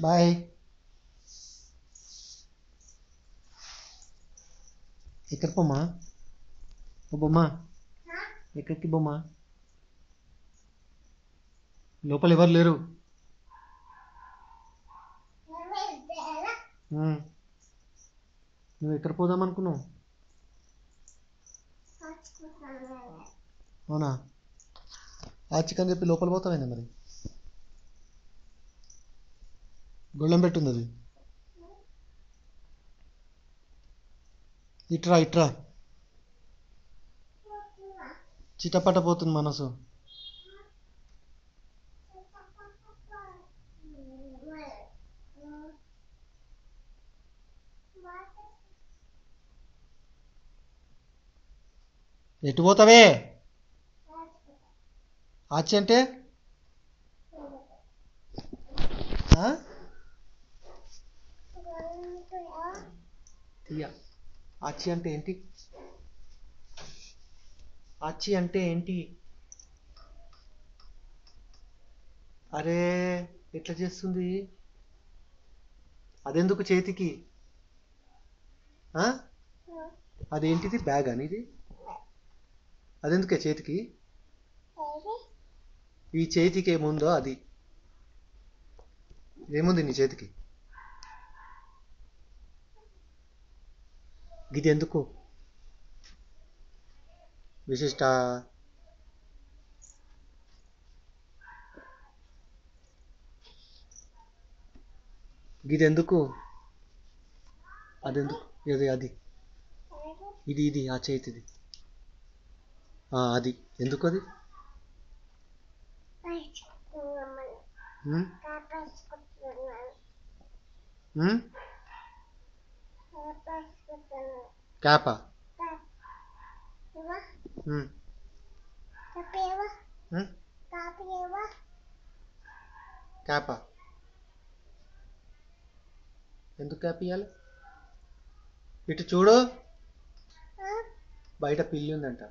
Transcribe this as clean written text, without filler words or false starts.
Bye. ఎక్కడికి బొమ్మ? ఓ బొమ్మ ఎక్కడికి బొమ్మ? లోపల ఎవరు లేరు. నువ్వు ఎక్కడ పోదాం అనుకున్నావు? అవునా? ఆ చికెన్ చెప్పి లోపల పోతామైందా మరి? గొళ్ళెం పెట్టుంది అది. ఇట్రా ఇట్రా. చిటపట పోతుంది మనసు. ఎటు పోతావే? ఆచి అంటే తీయ. ఆచి అంటే ఏంటి? ఆచి అంటే ఏంటి? అరే ఎట్లా చేస్తుంది? అదెందుకు చేతికి? అదేంటిది? బ్యాగ్ అని ఇది? అదెందుకే చేతికి? ఈ చేతికి ఏముందో అది. ఏముంది నీ చేతికి? గిది ఎందుకు? విశిష్ట గిది ఎందుకు? అదెందుకు? ఇది అది ఇది ఇది ఆ చేతిది. అది ఎందుకు అది? క్యాపా? క్యాపా? ఎందుకు క్యాప్ ఇవ్వాలి? ఇటు చూడు, బయట పిల్లి ఉందంట.